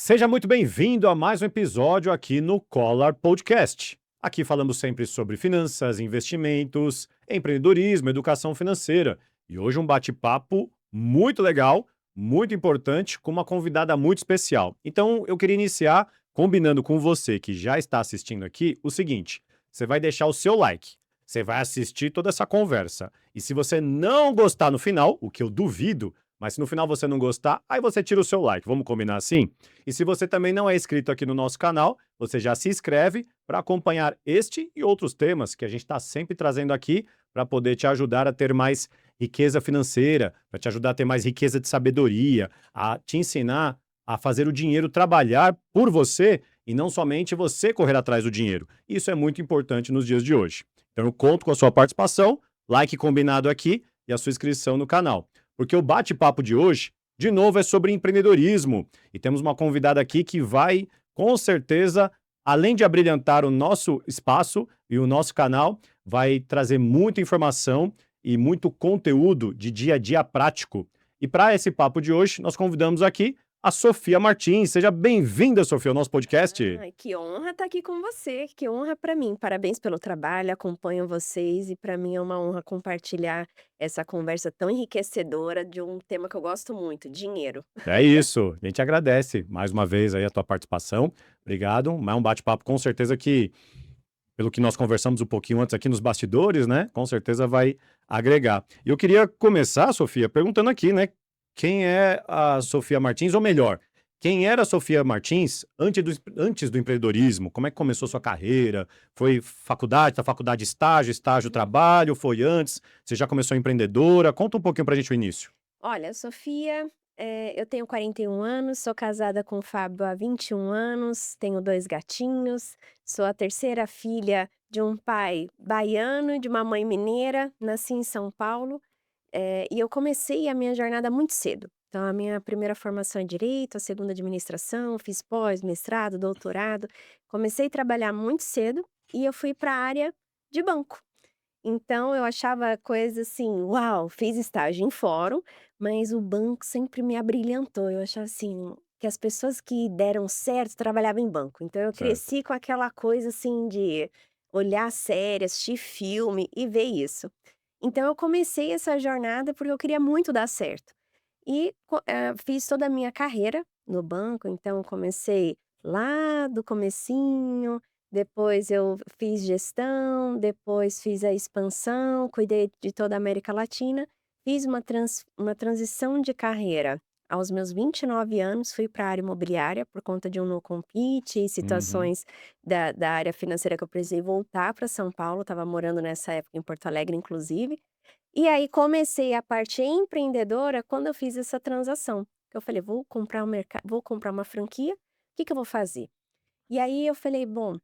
Seja muito bem-vindo a mais um episódio aqui no Collar Podcast. Aqui falamos sempre sobre finanças, investimentos, empreendedorismo, educação financeira. E hoje um bate-papo muito legal, muito importante, com uma convidada muito especial. Então eu queria iniciar combinando com você que já está assistindo aqui o seguinte: você vai deixar o seu like, você vai assistir toda essa conversa. E se você não gostar no final, o que eu duvido, mas se no final você não gostar, aí você tira o seu like. Vamos combinar assim? E se você também não é inscrito aqui no nosso canal, você já se inscreve para acompanhar este e outros temas que a gente está sempre trazendo aqui para poder te ajudar a ter mais riqueza financeira, para te ajudar a ter mais riqueza de sabedoria, a te ensinar a fazer o dinheiro trabalhar por você e não somente você correr atrás do dinheiro. Isso é muito importante nos dias de hoje. Então eu conto com a sua participação, like combinado aqui e a sua inscrição no canal. Porque o bate-papo de hoje, de novo, é sobre empreendedorismo. E temos uma convidada aqui que vai, com certeza, além de abrilhantar o nosso espaço e o nosso canal, vai trazer muita informação e muito conteúdo de dia a dia prático. E para esse papo de hoje, nós convidamos aqui a Sofia Martins. Seja bem-vinda, Sofia, ao nosso podcast. Ai, que honra estar aqui com você, que honra para mim. Parabéns pelo trabalho, acompanho vocês e para mim é uma honra compartilhar essa conversa tão enriquecedora de um tema que eu gosto muito, dinheiro. É isso, a gente agradece mais uma vez aí a tua participação. Obrigado. Mas é um bate-papo com certeza que pelo que nós conversamos um pouquinho antes aqui nos bastidores, né? Com certeza vai agregar. E eu queria começar, Sofia, perguntando aqui, né? Quem é a Sofia Martins, ou melhor, quem era a Sofia Martins antes do empreendedorismo? Como é que começou sua carreira? Foi faculdade, da faculdade estágio, estágio trabalho? Foi antes? Você já começou empreendedora? Conta um pouquinho pra gente o início. Olha, Sofia, eu tenho 41 anos, sou casada com o Fábio há 21 anos, tenho 2 gatinhos, sou a terceira filha de um pai baiano e de uma mãe mineira, nasci em São Paulo. E eu comecei a minha jornada muito cedo. Então, a minha primeira formação é direito, a segunda administração, fiz pós, mestrado, doutorado. Comecei a trabalhar muito cedo e eu fui para a área de banco. Então, eu achava coisa assim, uau, fiz estágio em fórum, mas o banco sempre me abrilhantou. Eu achava assim, que as pessoas que deram certo trabalhavam em banco. Então, eu Certo. cresci com aquela coisa assim de olhar série, assistir filme e ver isso. Então eu comecei essa jornada porque eu queria muito dar certo. E fiz toda a minha carreira no banco, então comecei lá do comecinho, depois eu fiz gestão, depois fiz a expansão, cuidei de toda a América Latina, fiz uma transição de carreira. Aos meus 29 anos, fui para a área imobiliária por conta de um no compete e Uhum. situações da área financeira que eu precisei voltar para São Paulo, estava morando nessa época em Porto Alegre, inclusive. E aí comecei a parte empreendedora quando eu fiz essa transação, que eu falei: vou comprar uma franquia, o que que eu vou fazer?". E aí eu falei: "Bom",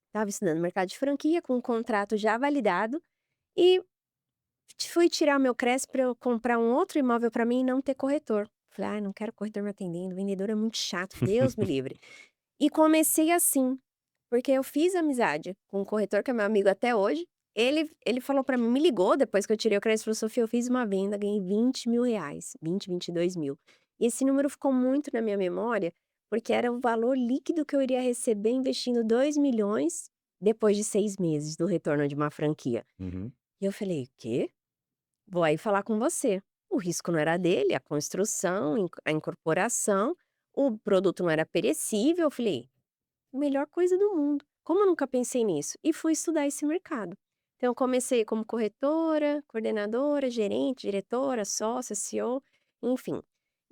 estava estudando mercado de franquia com um contrato já validado e fui tirar o meu crédito para eu comprar um outro imóvel para mim e não ter corretor. Falei: "Ai, não quero corretor me atendendo, vendedor é muito chato, Deus me livre". E comecei assim, porque eu fiz amizade com um corretor que é meu amigo até hoje. Ele falou pra mim, me ligou depois que eu tirei o crédito, falou: "Sofia, eu fiz uma venda, ganhei R$ 20.000, 22.000". E esse número ficou muito na minha memória, porque era o valor líquido que eu iria receber investindo 2.000.000 depois de 6 meses do retorno de uma franquia. Uhum. E eu falei: "O quê? Vou aí falar com você". O risco não era dele, a construção, a incorporação, o produto não era perecível. Eu falei: melhor coisa do mundo. Como eu nunca pensei nisso? E fui estudar esse mercado. Então, eu comecei como corretora, coordenadora, gerente, diretora, sócia, CEO, enfim.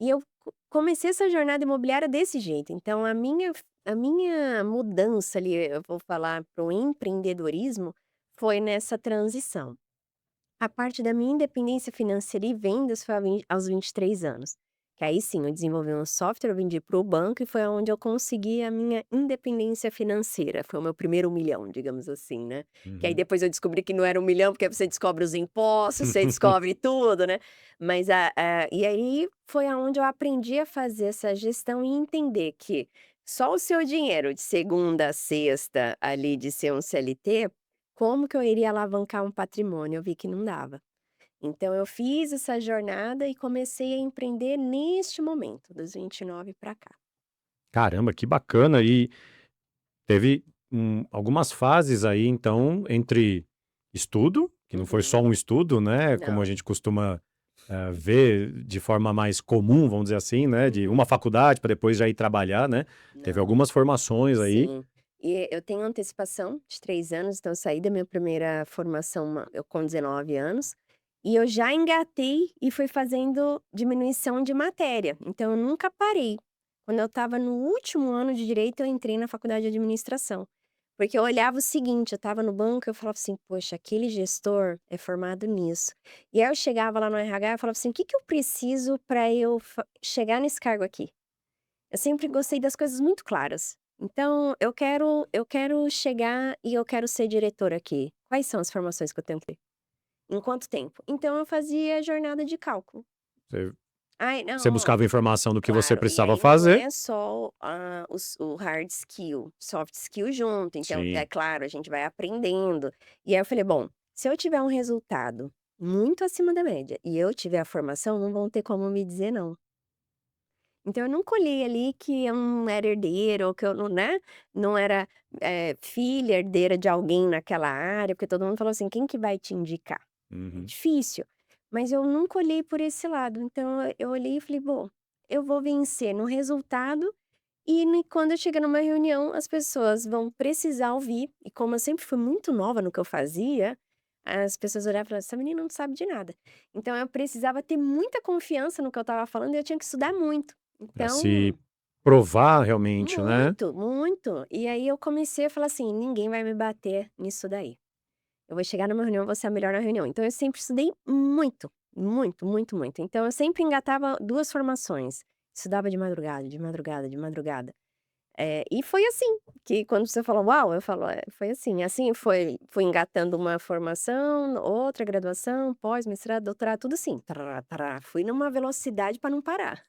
E eu comecei essa jornada imobiliária desse jeito. Então, a minha mudança ali, eu vou falar para o empreendedorismo, foi nessa transição. A parte da minha independência financeira e vendas foi aos 23 anos. Que aí sim, eu desenvolvi um software, eu vendi para o banco e foi onde eu consegui a minha independência financeira. Foi o meu primeiro 1.000.000, digamos assim, né. Que aí Uhum. depois eu descobri que não era 1.000.000, porque aí você descobre os impostos, você descobre tudo, né. Mas e aí foi aonde eu aprendi a fazer essa gestão e entender que só o seu dinheiro de segunda a sexta, ali, de ser um CLT, como que eu iria alavancar um patrimônio? Eu vi que não dava. Então eu fiz essa jornada e comecei a empreender neste momento, dos 29 para cá. Caramba, que bacana. E teve algumas fases aí, então, entre estudo, que não foi só Uhum. um estudo, né? Como a Não. gente costuma ver de forma mais comum, vamos dizer assim, né? De uma Uhum. faculdade para depois já ir trabalhar, né? Teve Não. algumas formações aí. Sim. E eu tenho antecipação de 3 anos, então eu saí da minha primeira formação eu com 19 anos, e eu já engatei e fui fazendo diminuição de matéria, então eu nunca parei. Quando eu estava no último ano de direito, eu entrei na faculdade de administração, porque eu olhava o seguinte, eu estava no banco, eu falava assim: "Poxa, aquele gestor é formado nisso". E aí eu chegava lá no RH, eu falava assim: "O que que eu preciso para eu chegar nesse cargo aqui?". Eu sempre gostei das coisas muito claras. Então, eu quero chegar e eu quero ser diretora aqui. Quais são as formações que eu tenho que ter? Em quanto tempo? Então eu fazia jornada de cálculo. Você, Ai, você não, buscava informação do que você claro. E precisava aí não fazer. é só o hard skill, soft skill junto. Então, é Sim. claro, a gente vai aprendendo. E aí eu falei, bom, se eu tiver um resultado muito acima da média e eu tiver a formação, não vão ter como me dizer não. Então eu não colhi ali que eu não era herdeira ou que eu não, né, não era, filha, herdeira de alguém naquela área, porque todo mundo falou assim: "Quem que vai te indicar?". É Uhum. difícil, mas eu nunca olhei por esse lado, então eu olhei e falei: "Bom, eu vou vencer no resultado e quando eu chegar numa reunião as pessoas vão precisar ouvir", e como eu sempre fui muito nova no que eu fazia, as pessoas olhavam e falavam: "Essa menina não sabe de nada". Então eu precisava ter muita confiança no que eu estava falando e eu tinha que estudar muito. Para se Então provar realmente, né? muito, muito. E aí eu comecei a falar assim: "Ninguém vai me bater nisso daí. Eu vou chegar numa reunião, eu vou ser a melhor na reunião". Então eu sempre estudei muito, muito, muito, muito. Então eu sempre engatava 2 formações. Estudava de madrugada, de madrugada, de madrugada. E foi assim, que quando você falou: "Uau", eu falo: "É, foi assim". Assim foi, fui engatando uma formação, outra graduação, pós, mestrado, doutorado, tudo assim, tará, tará. Fui numa velocidade para não parar.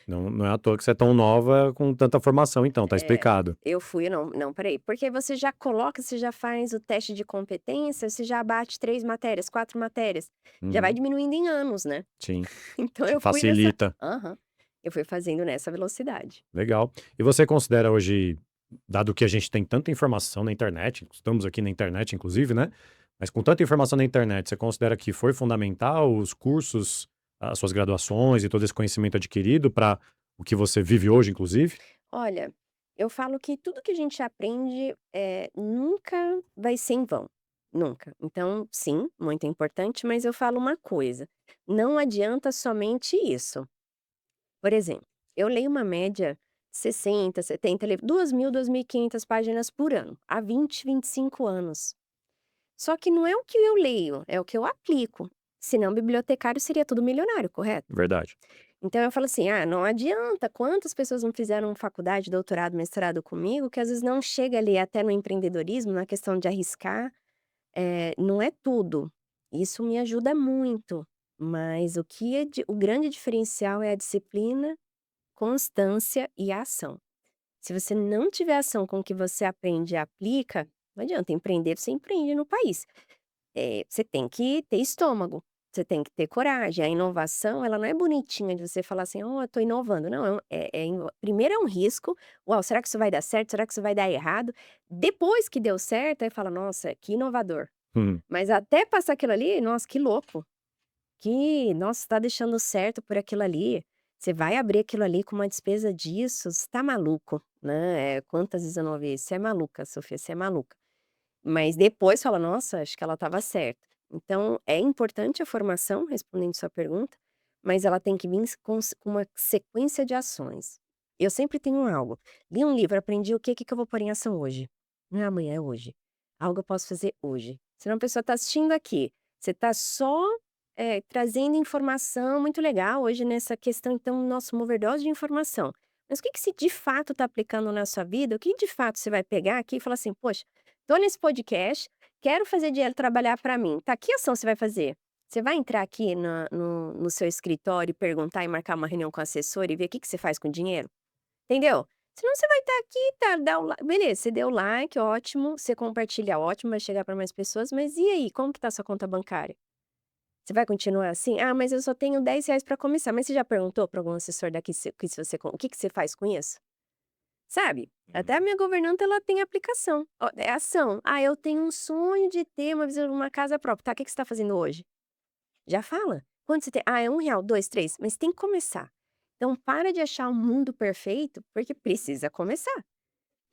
Não, não é à toa que você é tão nova com tanta formação, então, tá É, explicado. eu fui não, não, peraí, porque você já coloca, você já faz o teste de competência, você já bate 3 matérias, 4 matérias, já vai Uhum. diminuindo em anos, né. Sim, Então te eu fui nessa facilita. aham, eu fui fazendo nessa velocidade. Legal. E você considera hoje, dado que a gente tem tanta informação na internet, estamos aqui na internet, inclusive, né? Mas com tanta informação na internet, você considera que foi fundamental os cursos, as suas graduações e todo esse conhecimento adquirido para o que você vive hoje, inclusive? Olha, eu falo que tudo que a gente aprende, nunca vai ser em vão, nunca. Então sim, muito importante, mas eu falo uma coisa, não adianta somente isso. Por exemplo, eu leio uma média 60, 70 livros, 2.000, 2.500 páginas por ano, há 20, 25 anos. Só que não é o que eu leio, é o que eu aplico. Senão bibliotecário seria tudo milionário, correto? Verdade. Então eu falo assim: "Ah, não adianta, quantas pessoas não fizeram faculdade, doutorado, mestrado comigo, que às vezes não chega ali até no empreendedorismo, na questão de arriscar, não é tudo. Isso me ajuda muito, mas o grande diferencial é a disciplina, constância e a ação. Se você não tiver ação com o que você aprende e aplica, não adianta empreender, você empreende no país. Você tem que ter estômago, você tem que ter coragem. A inovação, ela não é bonitinha de você falar assim: "Oh, eu tô inovando". Não, primeiro é um risco. "Uau, será que isso vai dar certo? Será que isso vai dar errado?". Depois que deu certo, aí fala: "Nossa, que inovador". Hum, Mas até passar aquilo ali, nossa, que louco. Nossa, tá deixando certo por aquilo ali. Você vai abrir aquilo ali com uma despesa disso, você tá maluco, né. Quantas vezes eu não ouvi isso: "Você é maluca, Sofia, você é maluca". Mas depois fala: "Nossa, acho que ela estava certa". Então é importante a formação, respondendo sua pergunta, mas ela tem que vir com uma sequência de ações. Eu sempre tenho algo. Li um livro, aprendi o que que eu vou pôr em ação hoje. Não é amanhã, é hoje. Algo eu posso fazer hoje. Senão a pessoa está assistindo aqui, você está só, trazendo informação muito legal hoje nessa questão, então, nossa, uma overdose de informação. Mas o que que você de fato está aplicando na sua vida? O que de fato você vai pegar aqui e falar assim: "Poxa, tô nesse podcast, quero fazer dinheiro trabalhar para mim". Tá, que ação você vai fazer? Você vai entrar aqui no seu escritório e perguntar e marcar uma reunião com o assessor e ver o que que você faz com o dinheiro? Entendeu? Senão você vai estar aqui, tá, dá o beleza, você deu like, ótimo, você compartilha, ótimo, vai chegar para mais pessoas, mas e aí, como que tá a sua conta bancária? Você vai continuar assim? "Ah, mas eu só tenho R$ 10 para começar", mas você já perguntou para algum assessor daqui se que se você o que que você faz com isso? sabe? Até a minha governanta, ela tem aplicação, ó, é ação. "Ah, eu tenho um sonho de ter uma casa própria", tá, o que que você tá fazendo hoje? Já fala. Quanto você tem? "Ah, é R$1, 2, 3", mas tem que começar. Então para de achar o mundo perfeito, porque precisa começar.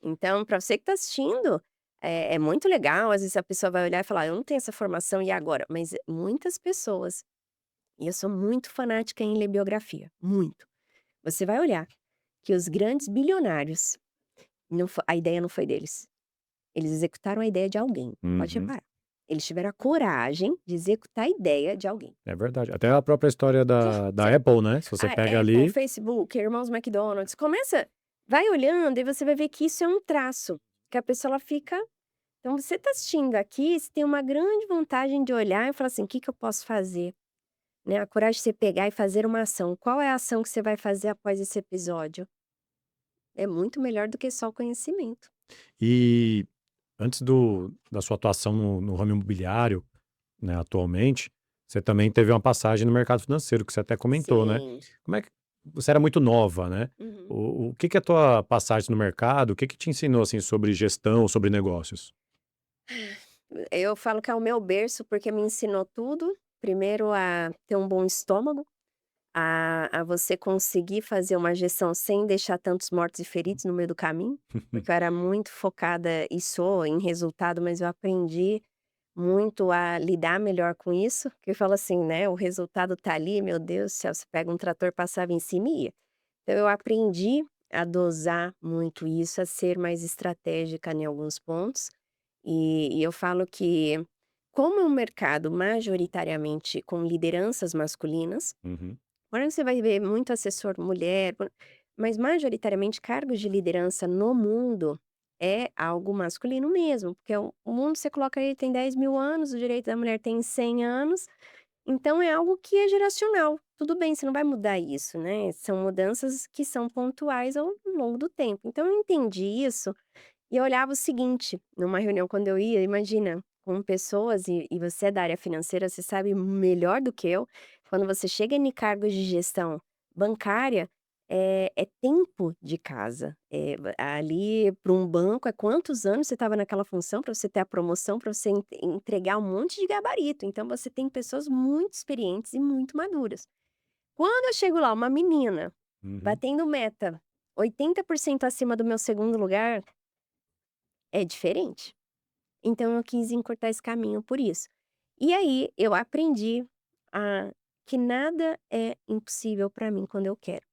Então, para você que está assistindo, é muito legal, às vezes a pessoa vai olhar e falar: "Eu não tenho essa formação, e agora?". Mas muitas pessoas, e eu sou muito fanática em ler biografia, muito. Você vai olhar que os grandes bilionários, não fo a ideia não foi deles, eles executaram a ideia de alguém, pode Uhum. reparar. Eles tiveram a coragem de executar a ideia de alguém. É verdade. Até a própria história da Você Apple, né, se você pega Apple, ali Facebook, irmãos McDonald's, vai olhando e você vai ver que isso é um traço, que a pessoa ela fica. Então você está assistindo aqui, você tem uma grande vantagem de olhar e falar assim: "O que que eu posso fazer?", né, a coragem de você pegar e fazer uma ação. Qual é a ação que você vai fazer após esse episódio? É muito melhor do que só o conhecimento. e antes da sua atuação no ramo imobiliário, né, atualmente, você também teve uma passagem no mercado financeiro, que você até comentou, né. Sim. Como é que você era muito nova, né. Uhum. O que que a tua passagem no mercado, o que que te ensinou, assim, sobre gestão, sobre negócios? Eu falo que é o meu berço, porque me ensinou tudo. Primeiro a ter um bom estômago, a você conseguir fazer uma gestão sem deixar tantos mortos e feridos no meio do caminho, porque eu era muito focada e sou em resultado, mas eu aprendi muito a lidar melhor com isso, que eu falo assim, né, o resultado tá ali, meu Deus do céu, você pega um trator, passava em cima e ia. Então eu aprendi a dosar muito isso, a ser mais estratégica em alguns pontos, e eu falo que, como é um mercado majoritariamente com lideranças masculinas, Uhum. agora você vai ver muito assessor mulher, mas majoritariamente cargos de liderança no mundo é algo masculino mesmo, porque o mundo você coloca aí tem 10.000 anos, o direito da mulher tem 100 anos, então é algo que é geracional. Tudo bem, você não vai mudar isso, né? São mudanças que são pontuais ao longo do tempo. Então eu entendi isso e eu olhava o seguinte, numa reunião quando eu ia, imagina, com pessoas e você é da área financeira, você sabe melhor do que eu, quando você chega em cargos de gestão bancária, é tempo de casa. Ali para um banco, é quantos anos você estava naquela função para você ter a promoção, para você entregar um monte de gabarito. Então você tem pessoas muito experientes e muito maduras. Quando eu chego lá, uma menina, Uhum. batendo meta, 80% acima do meu segundo lugar, é diferente. Então eu quis encurtar esse caminho por isso. E aí eu aprendi a que nada é impossível para mim quando eu quero,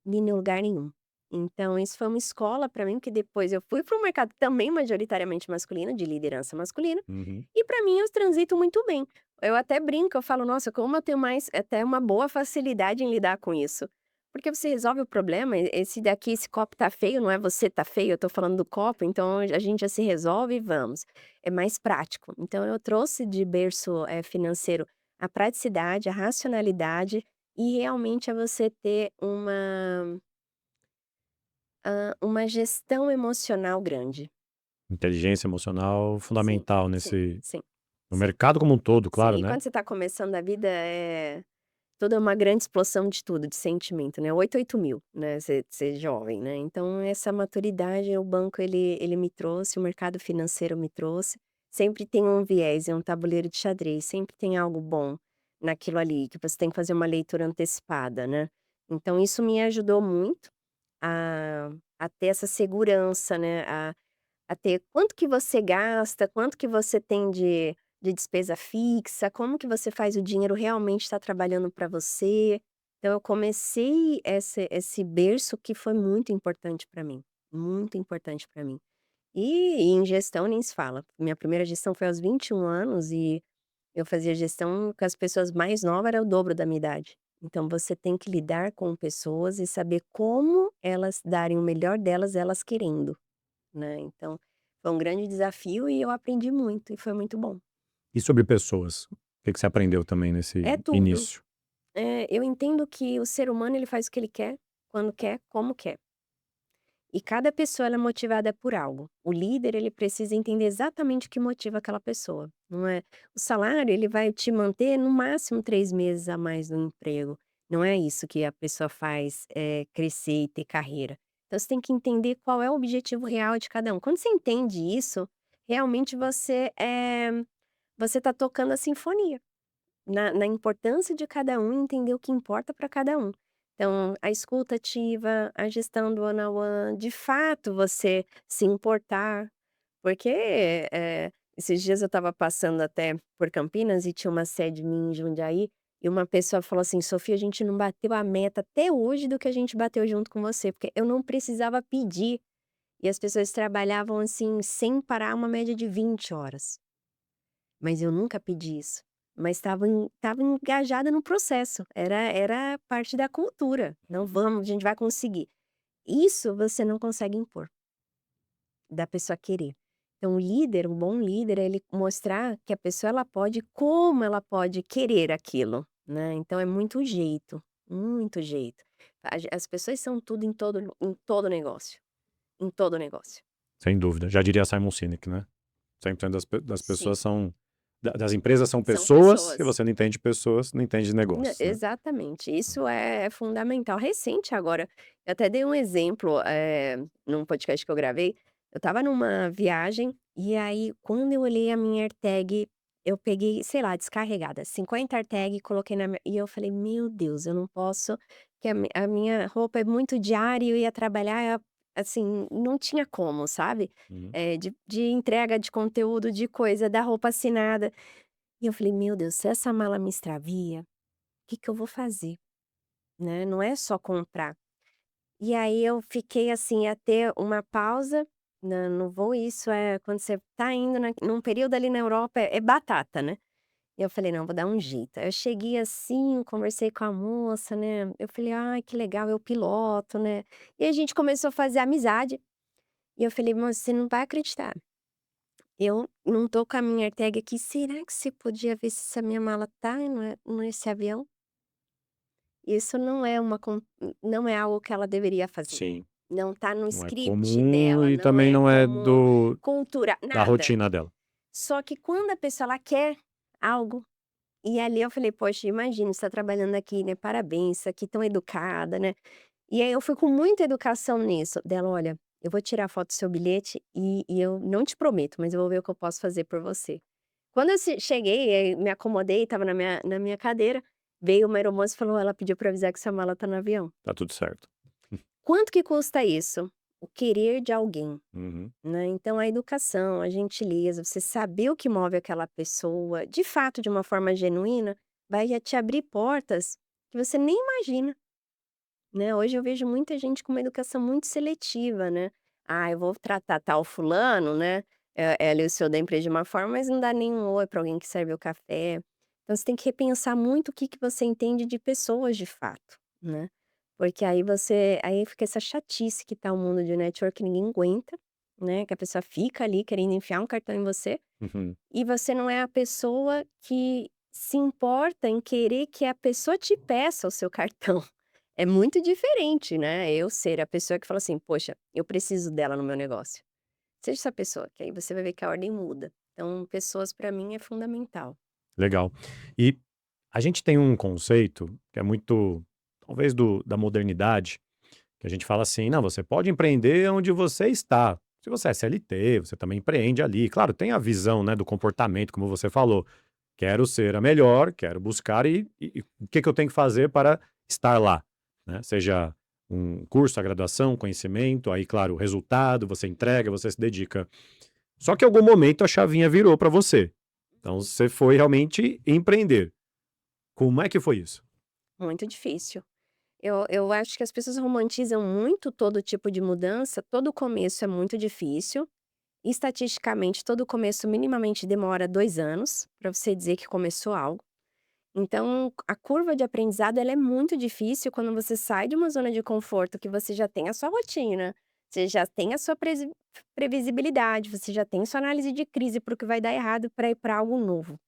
em lugar nenhum. Então isso foi uma escola para mim, que depois eu fui para um mercado também majoritariamente masculino, de liderança masculina, Uhum. e para mim eu transito muito bem. Eu até brinco, eu falo: "Nossa, como eu tenho mais até uma boa facilidade em lidar com isso". Porque você resolve o problema, esse daqui, esse copo tá feio, não é você tá feio, eu tô falando do copo, então a gente já se resolve e vamos. É mais prático. Então eu trouxe de berço, financeiro a praticidade, a racionalidade e realmente é você ter uma gestão emocional grande. Inteligência emocional Sim, fundamental sim, nesse sim, no sim. mercado como um todo, Sim, claro, e né. quando você está começando a vida, toda uma grande explosão de tudo, de sentimento, né, 8.000, né, ser jovem, né. Então essa maturidade o banco ele me trouxe, o mercado financeiro me trouxe. Sempre tem um viés, é um tabuleiro de xadrez, sempre tem algo bom naquilo ali, que você tem que fazer uma leitura antecipada, né. Então isso me ajudou muito a ter essa segurança, né, a ter quanto que você gasta, quanto que você tem de despesa fixa, como que você faz o dinheiro realmente estar trabalhando para você. Então eu comecei esse berço que foi muito importante para mim. E em gestão nem se fala. Minha primeira gestão foi aos 21 anos e eu fazia gestão com as pessoas mais novas, era o dobro da minha idade. Então você tem que lidar com pessoas e saber como elas darem o melhor delas, elas querendo. Né, então, foi um grande desafio e eu aprendi muito e foi muito bom. E sobre pessoas? O que que você aprendeu também É nesse tudo. início? Eu entendo que o ser humano ele faz o que ele quer, quando quer, como quer. E cada pessoa ela é motivada por algo. O líder ele precisa entender exatamente o que motiva aquela pessoa, não é o salário ele vai te manter no máximo 3 meses a mais no emprego, não é isso que a pessoa faz, crescer e ter carreira. Então você tem que entender qual é o objetivo real de cada um. Quando você entende isso, realmente você está tocando a sinfonia, na importância de cada um, entender o que importa para cada um. Então, a escuta ativa, a gestão do one on one, de fato você se importar, porque, esses dias eu estava passando até por Campinas e tinha uma sede minha em Jundiaí, e uma pessoa falou assim: "Sofia, a gente não bateu a meta até hoje do que a gente bateu junto com você, porque eu não precisava pedir, e as pessoas trabalhavam, assim, sem parar, uma média de 20 horas. Mas eu nunca pedi isso, mas estava engajada no processo, era parte da cultura. "Não, vamos, a gente vai conseguir". Isso você não consegue impor, da pessoa querer. Então o líder, um bom líder, é ele mostrar que a pessoa ela pode como ela pode querer aquilo, né, então é muito jeito, muito jeito. As pessoas são tudo em todo negócio, em todo negócio. Sem dúvida. Já diria Simon Sinek, né? 100% das Sim, pessoas são das empresas são são pessoas, se pessoas. você não entende pessoas, não entende negócios, né? Exatamente, isso é fundamental. Recente agora, eu até dei um exemplo, num podcast que eu gravei, eu estava numa viagem, e aí quando eu olhei a minha AirTag, eu peguei, sei lá, descarregada, 50 AirTag, coloquei na minha e eu falei: "Meu Deus, eu não posso, que a minha roupa é muito diária, eu ia trabalhar, assim, não tinha como, sabe, Uhum. de entrega de conteúdo, de coisa, da roupa assinada". E eu falei: "Meu Deus, se essa mala me extravia, que eu vou fazer?", né, não é só comprar. E aí eu fiquei assim, a ter uma pausa no voo, isso é quando você tá indo num período ali na Europa, é batata, né. E eu falei: "Não, vou dar um jeito". Aí eu cheguei assim, conversei com a moça, né, eu falei: "Ai, que legal, eu piloto, né". E a gente começou a fazer amizade, e eu falei: "Moça, você não vai acreditar, eu não tô com a minha tag aqui, será que você podia ver se essa minha mala tá nesse avião?". Isso não é algo que ela deveria fazer. Sim, Não tá no não é script comum dela, e não também é não é comum, do cultura, da nada. rotina dela. Só que quando a pessoa ela quer algo, e ali eu falei: "Poxa, imagina, você tá trabalhando aqui, né, parabéns, você aqui tão educada, né". E aí eu fui com muita educação nisso, dela: "Olha, eu vou tirar foto do seu bilhete e eu não te prometo, mas eu vou ver o que eu posso fazer por você". Quando eu cheguei, me acomodei, estava na minha cadeira, veio uma aeromoça e falou: "Ela pediu pra avisar que sua mala tá no avião". Tá tudo certo. Quanto que custa isso? O querer de alguém, Uhum. né, então a educação, a gentileza, você saber o que move aquela pessoa, de fato, de uma forma genuína, vai te abrir portas que você nem imagina, né. Hoje eu vejo muita gente com uma educação muito seletiva, né. "Ah, eu vou tratar tal fulano, né, ela e o senhor da empresa de uma forma, mas não dá nem um oi para alguém que serve o café". Então você tem que repensar muito o que que você entende de pessoas de fato, né. Porque aí fica essa chatice que tá o mundo de network que ninguém aguenta, né, que a pessoa fica ali querendo enfiar um cartão em você, Uhum. e você não é a pessoa que se importa em querer que a pessoa te peça o seu cartão. É muito diferente, né, eu ser a pessoa que fala assim: "Poxa, eu preciso dela no meu negócio". Seja essa pessoa, que aí você vai ver que a ordem muda. Então pessoas para mim é fundamental. Legal. E a gente tem um conceito que é muito, talvez da modernidade, que a gente fala assim: "Não, você pode empreender onde você está". Se você é CLT, você também empreende ali. Claro, tem a visão, né, do comportamento, como você falou. Quero ser a melhor, quero buscar e o que que eu tenho que fazer para estar lá, né? Seja um curso, a graduação, conhecimento, aí, claro, o resultado, você entrega, você se dedica. Só que em algum momento a chavinha virou para você. Então você foi realmente empreender. Como é que foi isso? Muito difícil. Eu acho que as pessoas romantizam muito todo tipo de mudança, todo começo é muito difícil. Estatisticamente, todo começo minimamente demora 2 anos para você dizer que começou algo. Então, a curva de aprendizado ela é muito difícil quando você sai de uma zona de conforto que você já tem a sua rotina, você já tem a sua previsibilidade, você já tem sua análise de crise para o que vai dar errado para ir para algo novo.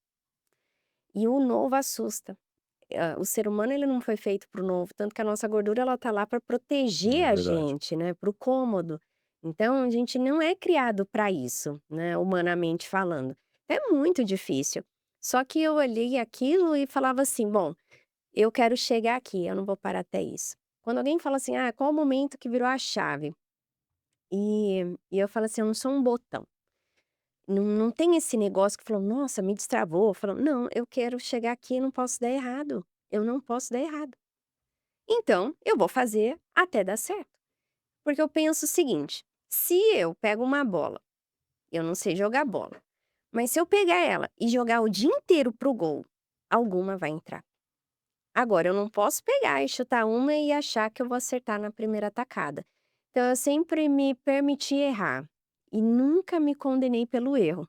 E o novo assusta. O ser humano ele não foi feito para o novo, tanto que a nossa gordura ela tá lá para proteger É a verdade. gente, né, para o cômodo. Então a gente não é criado para isso, né, humanamente falando. É muito difícil. Só que eu olhei aquilo e falava assim: "Bom, eu quero chegar aqui, eu não vou parar até isso". Quando alguém fala assim: "Ah, qual o momento que virou a chave?", e eu falo assim: "Eu não sou um botão". Não tem esse negócio que falou: "Nossa, me destravou", falou: "Não, eu quero chegar aqui e não posso dar errado, eu não posso dar errado. Então, eu vou fazer até dar certo". Porque eu penso o seguinte: se eu pego uma bola, eu não sei jogar bola, mas se eu pegar ela e jogar o dia inteiro pro gol, alguma vai entrar. Agora eu não posso pegar e chutar uma e achar que eu vou acertar na primeira tacada. Então eu sempre me permiti errar e nunca me condenei pelo erro.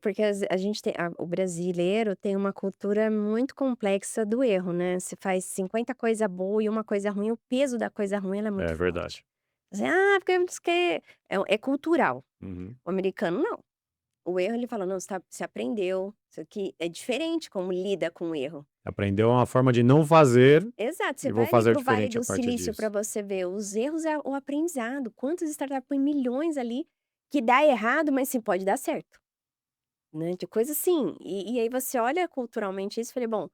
Porque a gente tem o brasileiro tem uma cultura muito complexa do erro, né, você faz 50 coisa boa e uma coisa ruim, o peso da coisa ruim ela é muito É forte. verdade. Assim: "Ah, porque não sei o quê", é cultural. Uhum. O americano não. O erro ele fala: "Não, você aprendeu, isso aqui é diferente como lida com o erro". Aprendeu uma forma de não fazer Exato, você e vou vai ali fazer para o Vale diferente a do partir Silício para disso. você ver os erros é o aprendizado, quantas startups põem milhões ali, que dá errado, mas sim pode dar certo, né, de coisa assim. E aí você olha culturalmente isso e falei: "Bom,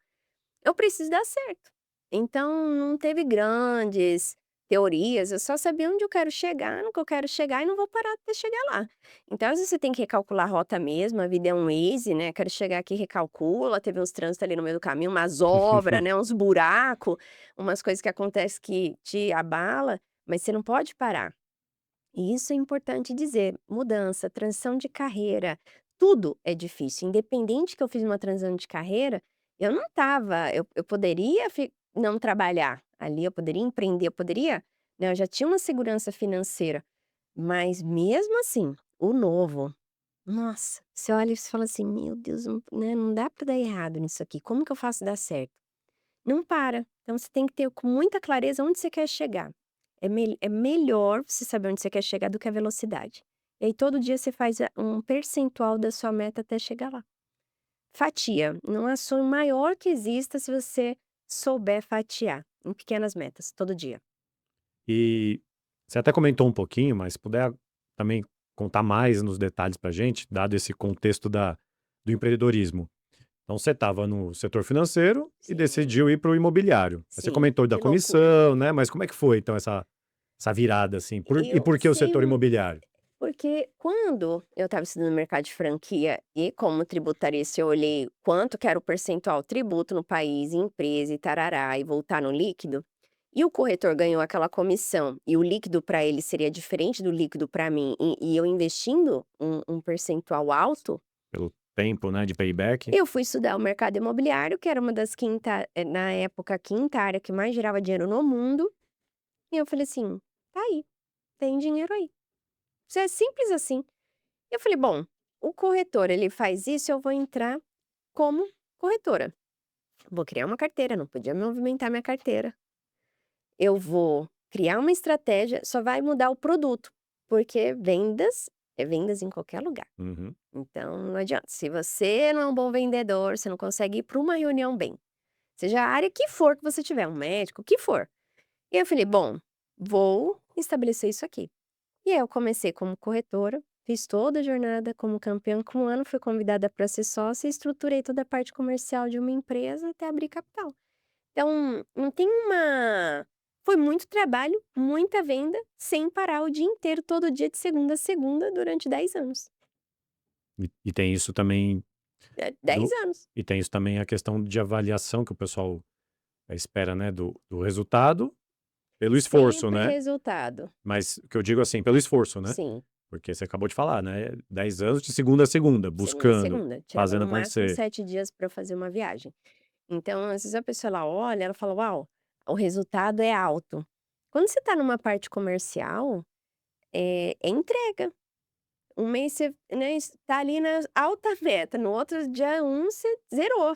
eu preciso dar certo". Então não teve grandes teorias, eu só sabia onde eu quero chegar, no que eu quero chegar e não vou parar até chegar lá. Então às vezes você tem que recalcular a rota mesmo, a vida é um Waze, né, quero chegar aqui, recalcula, teve uns trânsitos ali no meio do caminho, umas obra, né, uns buraco, umas coisas que acontecem que te abala, mas você não pode parar. E isso é importante dizer, mudança, transição de carreira, tudo é difícil. Independente que eu fiz uma transição de carreira, eu não estava, eu poderia não trabalhar ali, eu poderia empreender, eu poderia, né, eu já tinha uma segurança financeira, mas mesmo assim, o novo, nossa, você olha e você fala assim, meu Deus, não, né, não dá para dar errado nisso aqui, como que eu faço dar certo? Não para. Então você tem que ter com muita clareza onde você quer chegar. É melhor você saber onde você quer chegar do que a velocidade. E aí todo dia você faz um percentual da sua meta até chegar lá. Fatia. Não há sonho maior que exista se você souber fatiar em pequenas metas, todo dia. E você até comentou um pouquinho, mas se puder também contar mais nos detalhes pra gente, dado esse contexto do empreendedorismo. Então você estava no setor financeiro e Sim, decidiu ir para o imobiliário. Aí você sim, comentou da que loucura. comissão, né, mas como é que foi então essa virada, assim? E Eu por que o sei setor imobiliário? porque quando eu estava estudando mercado de franquia e como tributarista, eu olhei quanto que era o percentual tributo no país, empresa e tarará, e voltar no líquido, e o corretor ganhou aquela comissão, e o líquido para ele seria diferente do líquido para mim, e eu investindo um percentual alto, Pelo tempo, né, de payback? eu fui estudar o mercado imobiliário, que era uma das na época, a quinta área que mais gerava dinheiro no mundo, e eu falei assim: tá aí, tem dinheiro aí. Isso é simples assim. Eu falei: "Bom, o corretor ele faz isso, eu vou entrar como corretora. Vou criar uma carteira, não podia movimentar minha carteira. Eu vou criar uma estratégia, só vai mudar o produto, porque vendas é vendas em qualquer lugar. Uhum. Então não adianta, se você não é um bom vendedor, você não consegue ir para uma reunião bem, seja a área que for que você tiver, um médico, o que for". E eu falei: "Bom, vou estabelecer isso aqui". E aí eu comecei como corretora, fiz toda a jornada como campeã, com um ano fui convidada para ser sócia e estruturei toda a parte comercial de uma empresa até abrir capital. Então, não tem uma foi muito trabalho, muita venda, sem parar o dia inteiro, todo dia de segunda a segunda durante 10 anos. E tem isso também 10 do anos, e tem isso também a questão de avaliação que o pessoal espera, né, do resultado pelo esforço, sempre né? resultado. Mas o que eu digo, assim, pelo esforço, né? Sim, Porque você acabou de falar, né, 10 anos de segunda a segunda, segunda a buscando, segunda. Tirava fazendo no máximo acontecer. 7 dias para fazer uma viagem. Então, às vezes a pessoa ela olha, ela fala: "Uau, o resultado é alto". Quando você está numa parte comercial, é entrega. Um mês você, né, está ali na alta meta, no outro dia você zerou,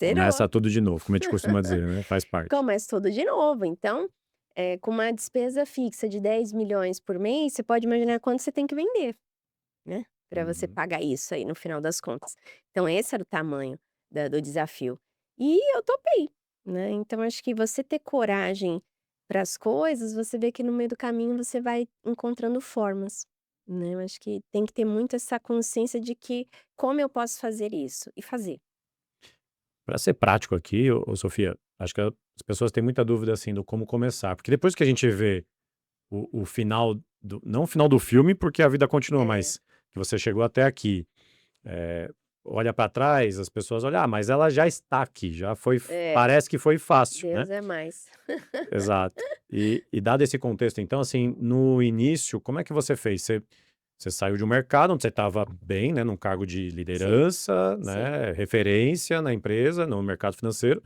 zerou. Começa tudo de novo, como a gente costuma dizer, né, faz parte. Começa tudo de novo. Então, com uma despesa fixa de 10 milhões por mês, você pode imaginar quanto você tem que vender, né, para você Uhum. pagar isso aí no final das contas. Então esse era o tamanho da do desafio. E eu topei, né, então acho que você ter coragem para as coisas, você vê que no meio do caminho você vai encontrando formas, né, eu acho que tem que ter muito essa consciência de que: "Como eu posso fazer isso?" E fazer. Pra ser prático aqui, ô Sofia, acho que As pessoas têm muita dúvida, assim, do como começar. Porque depois que a gente vê o final não o final do filme, porque a vida continua, É, mas que você chegou até aqui, eh, olha para trás, as pessoas olham: "Ah, mas ela já está aqui, já foi é, parece que foi fácil", né. Deus é mais. Exato. E dado esse contexto, então, assim, no início, como é que você fez? Você saiu de um mercado onde você estava bem, né, num cargo de Sim, liderança, sim, né, referência na empresa, no mercado financeiro,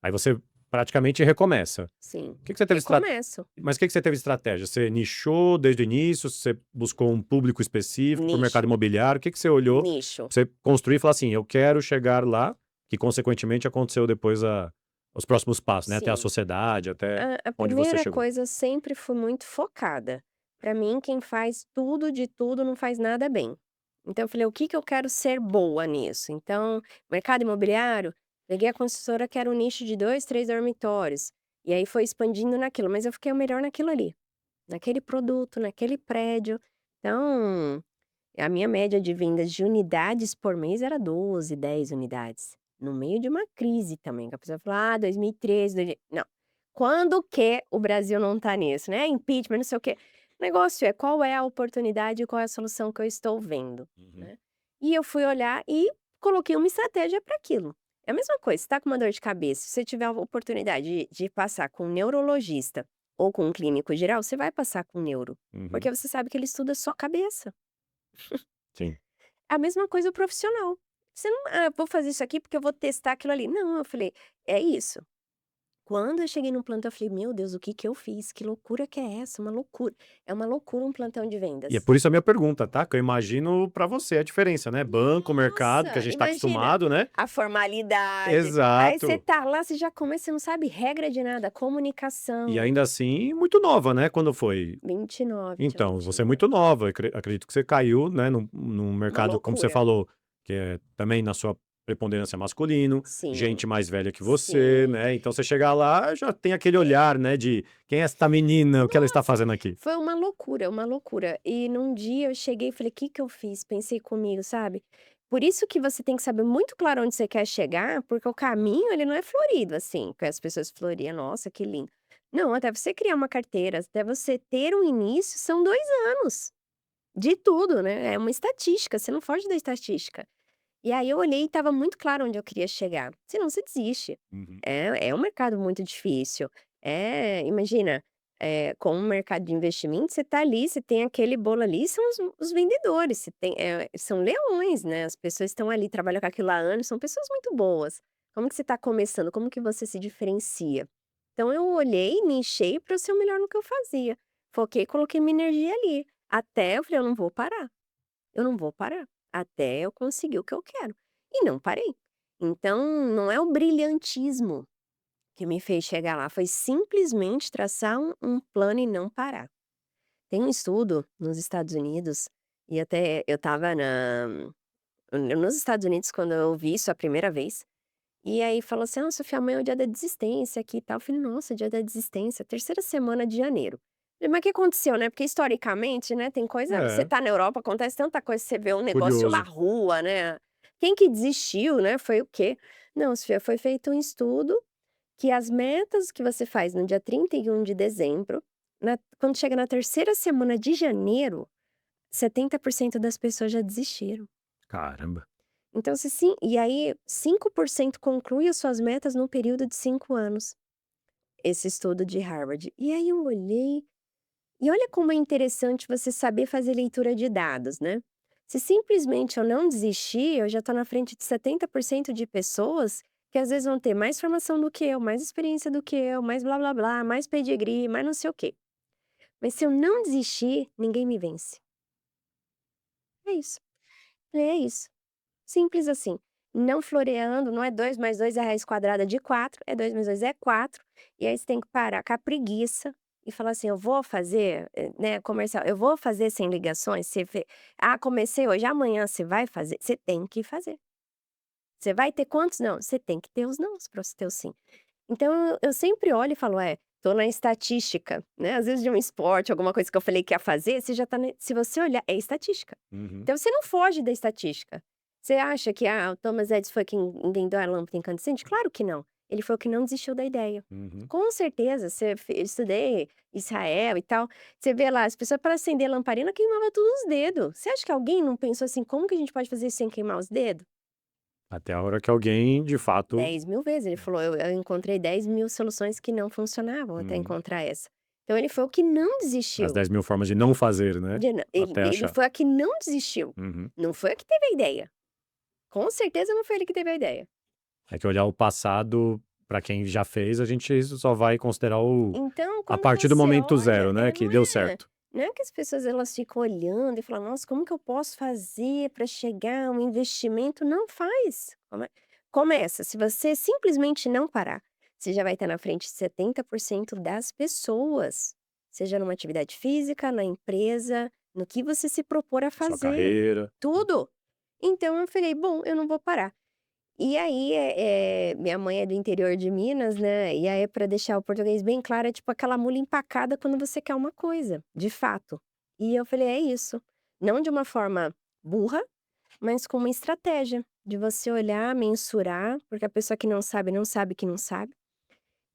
aí você praticamente recomeça. sim. O que que você teve Recomeço. mas o que que você teve estratégia? Você nichou desde o início? Você buscou um público específico para o mercado Nicho, imobiliário? O que que você olhou nicho. pra você construir e falar assim: "Eu quero chegar lá", que consequentemente aconteceu depois os próximos passos, né, até a Sim. sociedade, até A onde você primeira chegou. coisa, eu sempre fui muito focada. Para mim, quem faz tudo de tudo não faz nada bem. Então eu falei: "O que que eu quero ser boa nisso?". Então, mercado imobiliário, peguei a construtora que era um nicho de 2, 3 dormitórios, e aí foi expandindo naquilo, mas eu fiquei o melhor naquilo ali, naquele produto, naquele prédio. Então, a minha média de vendas de unidades por mês era 12, 10 unidades, no meio de uma crise também, que a pessoa falou: "Ah, 2013, não, quando que o Brasil não tá nisso, né, impeachment, não sei o quê. O negócio é, qual é a oportunidade e qual é a solução que eu estou vendo, Uhum, né. E eu fui olhar e coloquei uma estratégia para aquilo. É a mesma coisa, você tá com uma dor de cabeça, se você tiver a oportunidade de passar com um neurologista ou com um clínico geral, você vai passar com um neuro, uhum. porque você sabe que ele estuda só cabeça. Sim. A mesma coisa o profissional. Você não: "Ah, vou fazer isso aqui porque eu vou testar aquilo ali". Não, eu falei: "É isso". Quando eu cheguei no plantão, eu falei: "Meu Deus, o que que eu fiz? Que loucura que é essa? Uma loucura". É uma loucura um plantão de E é vendas. por isso a minha pergunta, tá, que eu imagino pra você a diferença, né, banco, mercado, que a Nossa, gente tá imagina, acostumado, né. a formalidade. Aí você Exato. tá lá, você já começa, você não sabe regra de nada, E comunicação. ainda assim muito nova, né, quando foi? 29, tinha Então, você é 29. muito nova, acredito que você caiu, né, num Uma mercado, como você loucura. falou, que é também na sua preponderância masculino, Sim, gente mais velha que você, sim. né, então você chegar lá já tem aquele olhar, né, de: "Quem é esta menina? O que ela está Nossa, fazendo aqui?". foi uma loucura, uma loucura. E num dia eu cheguei e falei: "Que que eu fiz?". Pensei comigo, sabe. Por isso que você tem que saber muito claro onde você quer chegar, porque o caminho ele não é florido, assim, que as pessoas floriam, nossa, que lindo. Não, até você criar uma carteira, até você ter um início, são 2 anos, de tudo, né, é uma estatística, você não foge da estatística. E aí eu olhei e estava muito claro onde eu queria chegar, senão você desiste. Uhum. É um mercado muito difícil. Imagina, como um mercado de investimento, você tá ali, você tem aquele bolo ali, são os vendedores, você tem são leões, né, as pessoas estão ali, trabalham com aquilo há anos, são pessoas muito boas. Como que você está começando? Como que você se diferencia? Então eu olhei, nichei para eu ser o melhor no que eu fazia. Foquei, coloquei minha energia ali, até eu falei: "Eu não vou parar". Eu não vou parar, até eu conseguir o que eu quero. E não parei. Então, não é o brilhantismo que me fez chegar lá, foi simplesmente traçar um plano e não parar. Tem um estudo nos Estados Unidos, e até eu estava nos Estados Unidos quando eu ouvi isso a primeira vez, e aí falou assim: "Ah, Sofia, amanhã é o dia da desistência aqui e tal". Eu falei: "Nossa, dia da desistência, terceira semana de janeiro". Falei: "Mas o que aconteceu, né?". Porque historicamente, né, tem coisa, você É, tá na Europa, acontece tanta coisa, você vê um negócio na curioso. rua, né. Quem que desistiu, né, foi o quê? Não, Sofia, foi feito um estudo que as metas que você faz no dia 31 de dezembro, quando chega na terceira semana de janeiro, 70% das pessoas já desistiram. Caramba. Então, se sim, e aí 5% conclui as suas metas no período de 5 anos, esse estudo de Harvard. E aí eu olhei, e olha como é interessante você saber fazer leitura de dados, né. Se simplesmente eu não desistir, eu já estou na frente de 70% de pessoas que às vezes vão ter mais formação do que eu, mais experiência do que eu, mais blá-blá-blá, mais pedigree, mais não sei o quê. Mas se eu não desistir, ninguém me vence. É isso. É isso. Simples assim. Não floreando, não é 2 mais 2 é raiz quadrada de 4, é 2 mais 2 é 4, e aí você tem que parar com a preguiça e falar assim: "Eu vou fazer", né, comercial, "Eu vou fazer 100 ligações", você vê: "Ah, comecei hoje", amanhã você vai fazer? Você tem que fazer. Você vai ter quantos não? Você tem que ter os nãos para você ter o sim. Então eu sempre olho e falo: "É, tô na estatística", né, às vezes de um esporte, alguma coisa que eu falei que ia fazer, você já tá se você olhar, é estatística. Uhum. Então você não foge da estatística. Você acha que, o Thomas Edison foi quem inventou a lâmpada incandescente? Claro que não. Ele foi o que não desistiu da ideia. Uhum. Com certeza, eu estudei Israel e tal, você vê lá, as pessoas para acender lamparina queimava tudo os dedos. Você acha que alguém não pensou assim: "Como que a gente pode fazer isso sem queimar os dedos?" Até a hora que alguém, de fato 10.000 vezes, ele falou: "Eu encontrei 10.000 soluções que não funcionavam até Uhum. encontrar essa". Então ele foi o que não As desistiu. 10.000 formas de não fazer, né, Ele até ele achar. foi a que não desistiu, Uhum. não foi a que teve a ideia. Com certeza não foi ele que teve a ideia. É que olhar o passado, pra quem já fez, a gente só vai considerar Então, a quando partir do você momento olha, zero, né, que não deu é certo. não é que as pessoas elas ficam olhando e falam: "Nossa, como que eu posso fazer para chegar a um investimento?" Não, faz. Começa, se você simplesmente não parar, você já vai estar na frente de 70% das pessoas, seja numa atividade física, na empresa, no que você se propor a Sua fazer, carreira. tudo. Então eu falei: "Bom, eu não vou parar". E aí, minha mãe é do interior de Minas, né, e aí para deixar o português bem claro, é tipo aquela mula empacada quando você quer uma coisa, de fato. E eu falei: "É isso". Não de uma forma burra, mas com uma estratégia, de você olhar, mensurar, porque a pessoa que não sabe, não sabe que não sabe.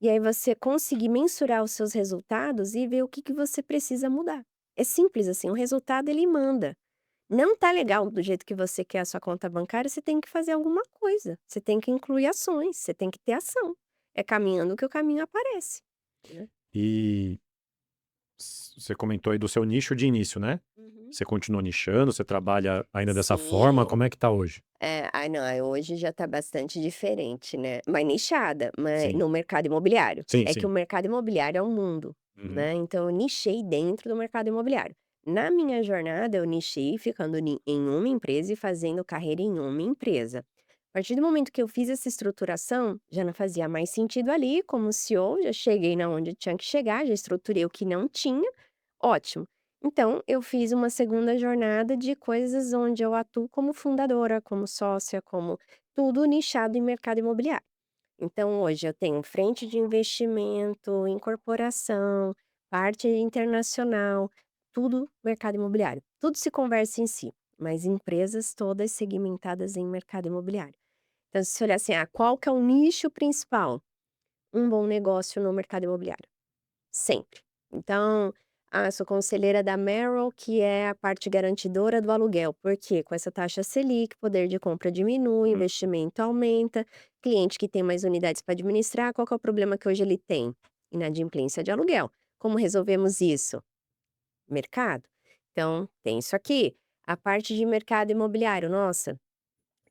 E aí você conseguir mensurar os seus resultados e ver o que que você precisa mudar. É simples assim, o resultado ele manda. Não tá legal do jeito que você quer a sua conta bancária, você tem que fazer alguma coisa. Você tem que incluir ações, você tem que ter ação. É caminhando que o caminho aparece, né. E você comentou aí do seu nicho de início, né? Uhum. Você continua nichando, você trabalha ainda dessa forma, Sim. como é que tá hoje? Ai não, hoje já tá bastante diferente, né, mas nichada, mas Sim. no mercado imobiliário. Sim, É que o sim. mercado imobiliário é um mundo, Uhum. né, então eu nichei dentro do mercado imobiliário. Na minha jornada eu nichei ficando em uma empresa e fazendo carreira em uma empresa. A partir do momento que eu fiz essa estruturação, já não fazia mais sentido ali como CEO, já cheguei na onde eu tinha que chegar, já estruturei o que não tinha, ótimo. Então, eu fiz uma segunda jornada de coisas onde eu atuo como fundadora, como sócia, como tudo nichado em mercado imobiliário. Então, hoje eu tenho frente de investimento, incorporação, parte internacional, tudo mercado imobiliário. Tudo se conversa em si, mas empresas todas segmentadas em mercado imobiliário. Então, se você olhar assim, qual que é o nicho principal? Um bom negócio no mercado imobiliário. Sempre. Então, sou conselheira da Merrill, que é a parte garantidora do aluguel. Por quê? Com essa taxa Selic, poder de compra diminui, Hum. investimento aumenta, cliente que tem mais unidades para administrar, qual que é o problema que hoje ele tem? Inadimplência de aluguel. Como resolvemos isso? Mercado. Então, tem isso aqui. A parte de mercado imobiliário, nossa,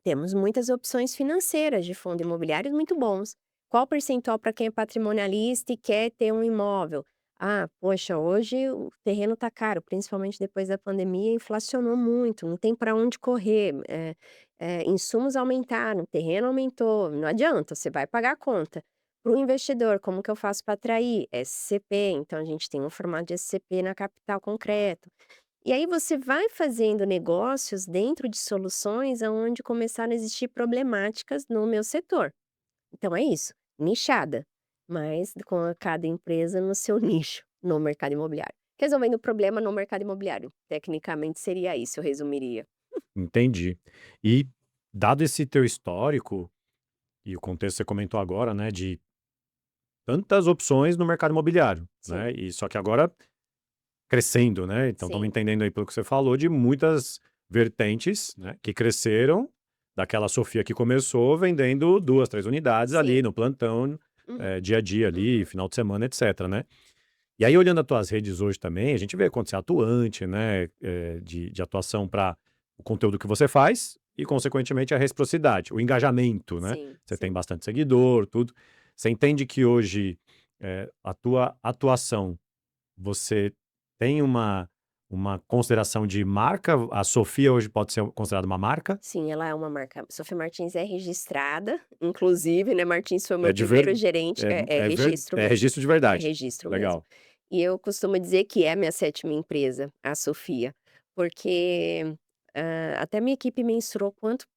temos muitas opções financeiras de fundo imobiliários muito bons. Qual percentual para quem é patrimonialista e quer ter um imóvel? Poxa, hoje o terreno está caro, principalmente depois da pandemia, inflacionou muito, não tem para onde correr. Insumos aumentaram, o terreno aumentou, não adianta, você vai pagar a conta. Para o investidor, como que eu faço para atrair? SCP, então a gente tem um formato de SCP na capital concreto. E aí você vai fazendo negócios dentro de soluções aonde começaram a existir problemáticas no meu setor. Então é isso, nichada, mas com cada empresa no seu nicho, no mercado imobiliário. Resolvendo o problema no mercado imobiliário. Tecnicamente seria isso, eu resumiria. Entendi. E dado esse teu histórico, e o contexto que você comentou agora, né, de tantas opções no mercado imobiliário, Sim, né, e só que agora crescendo, né, então estamos sim. entendendo aí pelo que você falou de muitas vertentes, né, que cresceram, daquela Sofia que começou vendendo 2, 3 unidades ali Sim. no plantão, Uhum, dia a dia ali, uhum. final de semana, etcétera, né. E aí olhando as tuas redes hoje também, a gente vê quando você é atuante, né, de atuação para o conteúdo que você faz e consequentemente a reciprocidade, o engajamento, né. Sim, Você tem sim. bastante seguidor, tudo. Você entende que hoje, a tua atuação, você tem uma consideração de marca? A Sofia hoje pode ser considerada uma marca? Sim, ela é uma marca. Sofia Martins é registrada, inclusive, né? Martins foi o É meu de ver primeiro gerente. É registro é mesmo. registro de É verdade. registro mesmo. Legal. E eu costumo dizer que é a minha sétima empresa, a Sofia, porque até minha equipe mensurou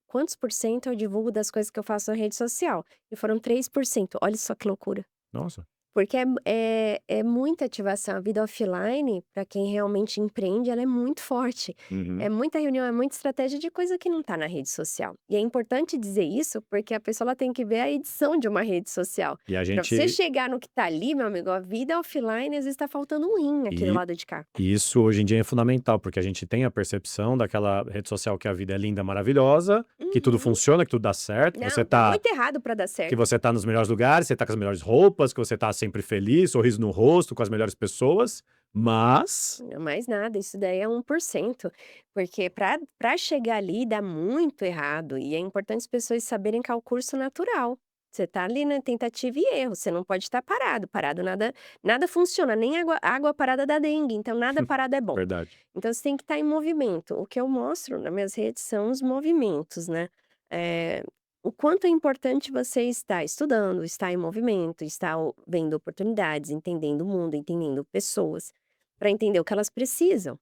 quantos por cento eu divulgo das coisas que eu faço na rede social. E foram 3%. Olha só que loucura. Nossa. Porque é muita ativação. A vida offline, para quem realmente empreende, ela é muito forte. É Uhum. muita reunião, é muita estratégia de coisa que não está na rede social. E é importante dizer isso, porque a pessoa ela tem que ver a edição de uma rede social. E a Para você gente chegar no que está ali, meu amigo, a vida offline, às vezes está faltando um rim aqui do e lado de cá. e isso hoje em dia é fundamental, porque a gente tem a percepção daquela rede social que a vida é linda, maravilhosa, que tudo Uhum. funciona, que tudo dá certo, Não, tá muito errado para dar que certo. você tá nos melhores lugares, você tá com as melhores roupas, que você tá sempre feliz, sorriso no rosto, com as melhores pessoas, mas Não, mais nada, isso daí é 1%, porque para chegar ali dá muito errado, e é importante as pessoas saberem que é o curso natural. Você tá ali na tentativa e erro, você não pode estar parado, parado nada funciona, nem água parada dá dengue, então nada parado é bom. verdade. Então você tem que estar em movimento. O que eu mostro nas minhas redes são os movimentos, né. O quanto é importante você estar estudando, estar em movimento, estar vendo oportunidades, entendendo o mundo, entendendo pessoas. Para entender o que elas precisam,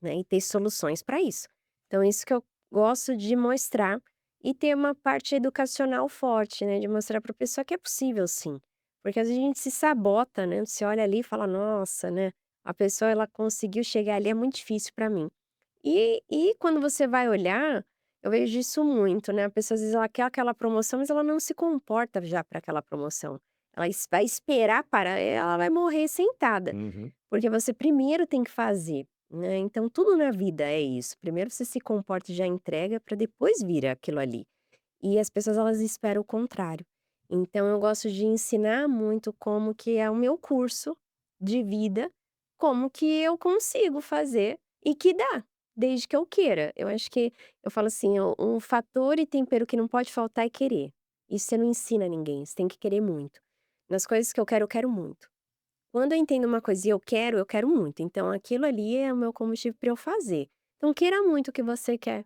né, e ter soluções para isso. Então isso que eu gosto de mostrar e ter uma parte educacional forte, né, de mostrar para a pessoa que é possível sim. Porque às vezes a gente se sabota, né, você olha ali e fala: "Nossa, né, a pessoa ela conseguiu chegar ali, é muito difícil para mim". E quando você vai olhar, eu vejo isso muito, né, a pessoa às vezes ela quer aquela promoção, mas ela não se comporta já para aquela promoção. Ela vai esperar para ela vai morrer sentada. Uhum. Porque você primeiro tem que fazer, né, então tudo na vida é isso, primeiro você se comporta e já entrega para depois vir aquilo ali. E as pessoas elas esperam o contrário. Então eu gosto de ensinar muito como que é o meu curso de vida, como que eu consigo fazer e que dá, desde que eu queira. Eu acho que eu falo assim, um fator e tempero que não pode faltar é querer. Isso você não ensina a ninguém, você tem que querer muito. Nas coisas que eu quero muito. Quando eu entendo uma coisa e eu quero muito, então aquilo ali é o meu combustível para eu fazer. Então queira muito o que você quer,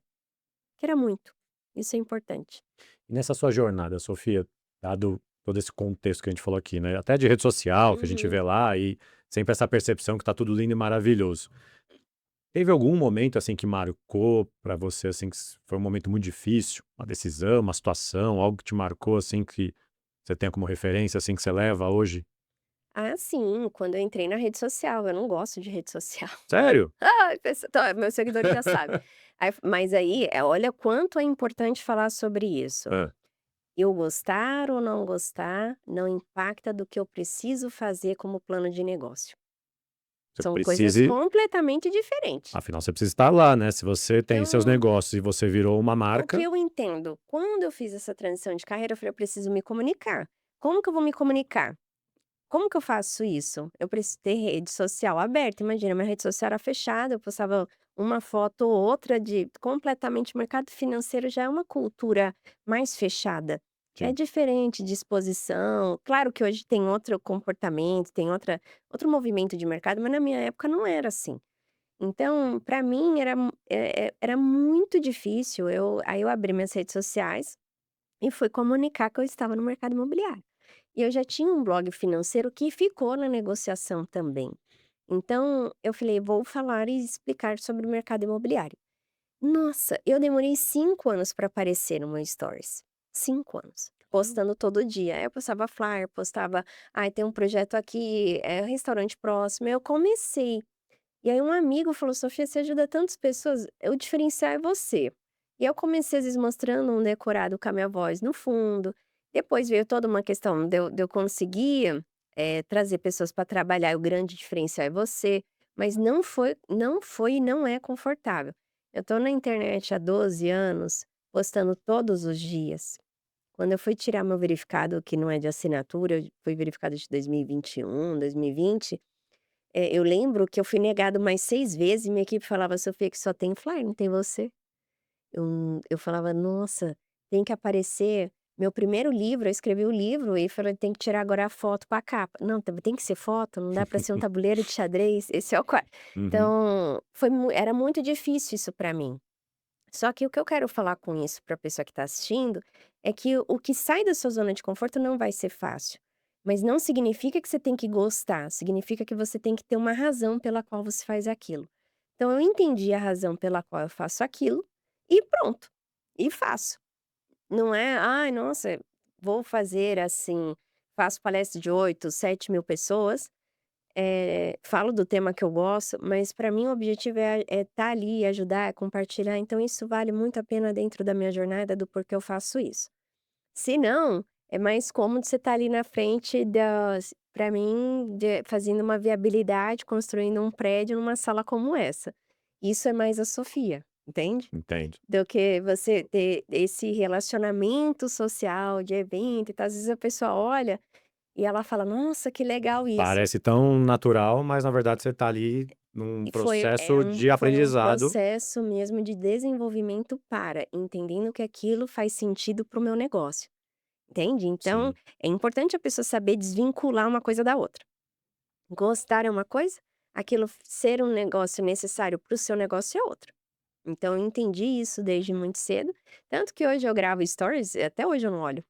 queira muito, isso é importante. E nessa sua jornada, Sofia, dado todo esse contexto que a gente falou aqui, né, até de rede social, que a gente Uhum. vê lá e sempre essa percepção que tá tudo lindo e maravilhoso. Teve algum momento, assim, que marcou pra você, assim, que foi um momento muito difícil, uma decisão, uma situação, algo que te marcou, assim, que você tenha como referência, assim, que você leva hoje? Ah, sim, quando eu entrei na rede social, eu não gosto de rede social. Sério? Ai, meus seguidores já sabem. Mas aí, olha quanto é importante falar sobre isso. Hã. Eu gostar ou não gostar, não impacta do que eu preciso fazer como plano de negócio. Você São coisas precise completamente diferentes. afinal você precisa estar lá, né, se você tem seus Então negócios e você virou uma o que marca, eu entendo, quando eu fiz essa transição de carreira, eu falei: "Eu preciso me comunicar. Como que eu vou me comunicar? Como que eu faço isso? Eu preciso ter rede social aberta". Imagina, minha rede social era fechada, eu postava uma foto ou outra de completamente mercado financeiro já é uma cultura mais fechada. É sim. diferente de exposição. Claro que hoje tem outro comportamento, tem outro movimento de mercado, mas na minha época não era assim. Então, para mim era muito difícil, aí eu abri minhas redes sociais e fui comunicar que eu estava no mercado imobiliário. E eu já tinha um blog financeiro que ficou na negociação também. Então, eu falei: "Vou falar e explicar sobre o mercado imobiliário". Nossa, eu demorei 5 anos para aparecer no meu stories, 5 anos, postando todo dia. Aí eu postava flyer, postava: "Ai, tem um projeto aqui, é um restaurante próximo". Eu comecei. E aí um amigo falou: "Sofia, você ajuda tantas pessoas, o diferencial é você". E eu comecei às vezes mostrando um decorado com a minha voz no fundo, depois veio toda uma questão de eu conseguir, trazer pessoas para trabalhar e o grande diferencial é você, mas não foi e não é confortável. Eu tô na internet há 12 anos, postando todos os dias. Quando eu fui tirar meu verificado que não é de assinatura, eu fui verificado de 2021, 2020. Eu lembro que eu fui negado mais 6 vezes e minha equipe falava: "Sofia, que só tem flyer, não tem você". Eu falava: "Nossa, tem que aparecer". Meu primeiro livro, eu escrevi o livro e falei: "Tem que tirar agora a foto pra capa". "Não, tem que ser foto, não dá pra ser um tabuleiro de xadrez, esse é o qua". Uhum. Então, era muito difícil isso pra mim. Só que o que eu quero falar com isso para a pessoa que está assistindo, é que o que sai da sua zona de conforto não vai ser fácil. Mas não significa que você tem que gostar, significa que você tem que ter uma razão pela qual você faz aquilo. Então eu entendi a razão pela qual eu faço aquilo e pronto, e faço. Não é: "Ai, nossa, vou fazer assim". faço palestra de 8, 7 mil pessoas, falo do tema que eu gosto, mas para mim o objetivo é estar ali, ajudar, é compartilhar, então isso vale muito a pena dentro da minha jornada do porquê eu faço isso. Se não, é mais cômodo você estar ali na frente das para mim, fazendo uma viabilidade, construindo um prédio numa sala como essa. Isso é mais a Sofia, entende? Entendo. Do que você ter esse relacionamento social de evento e tal. Às vezes a pessoa olha e ela fala: "Nossa, que legal isso". Parece tão natural, mas na verdade você tá ali num E processo de foi um aprendizado. processo mesmo de desenvolvimento para entendendo que aquilo faz sentido para o meu negócio, entende? Então, Sim, é importante a pessoa saber desvincular uma coisa da outra. Gostar é uma coisa, aquilo ser um negócio necessário para o seu negócio é outra. Então eu entendi isso desde muito cedo, tanto que hoje eu gravo stories e até hoje eu não olho.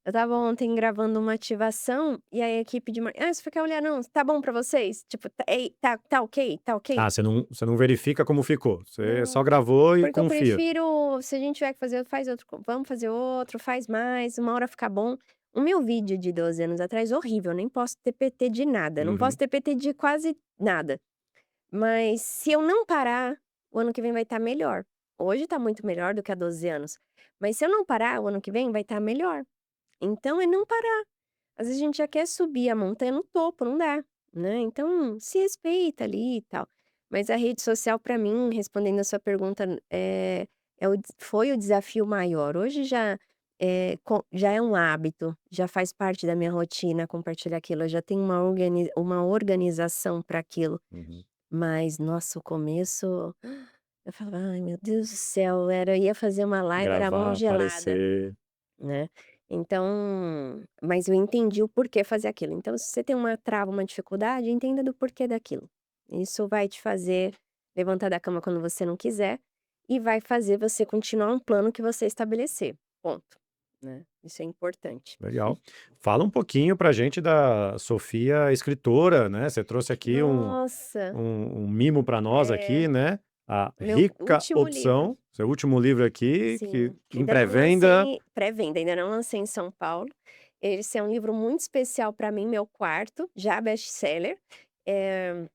Eu estava ontem gravando uma ativação, e aí a equipe de mar "Ah, você quer olhar não, tá bom pra vocês? Tipo, tá ei, tá ok? Tá ok?". ah, você não verifica como ficou, você só Não, gravou e porque eu confia. prefiro, se a gente tiver que fazer, faz outro, vamos fazer outro, faz mais, uma hora ficar bom. O meu vídeo de 12 anos atrás, horrível, nem posso ter PT de nada, não posso Uhum. ter PT de quase nada. Mas se eu não parar, o ano que vem vai estar melhor. Hoje tá muito melhor do que há 12 anos, mas se eu não parar, o ano que vem vai estar melhor. Então é não parar. Às vezes a gente já quer subir a montanha no topo, não dá, né, então se respeita ali e tal. Mas a rede social para mim, respondendo a sua pergunta, foi o desafio maior. Hoje já é um hábito, já faz parte da minha rotina compartilhar aquilo, eu já tenho uma organização para aquilo. Uhum. Mas nossa, o começo, eu falava: "Ai meu Deus do céu", ia fazer uma live, era mão Gravar, gelada. aparecer. Né. Então, mas eu entendi o porquê fazer aquilo. Então se você tem uma trava, uma dificuldade, entenda do porquê daquilo. Isso vai te fazer levantar da cama quando você não quiser, e vai fazer você continuar um plano que você estabelecer, ponto, né. Isso é importante. Legal. Fala um pouquinho pra gente da Sofia escritora, né, você trouxe aqui um Nossa, um mimo para nós aqui, é, né, A meu Rica último livro. Opção, seu último livro aqui, que Sim, em ainda não pré-venda. lancei pré-venda, ainda não lancei em São Paulo. Esse é um livro muito especial para mim, meu quarto, já best-seller. Eh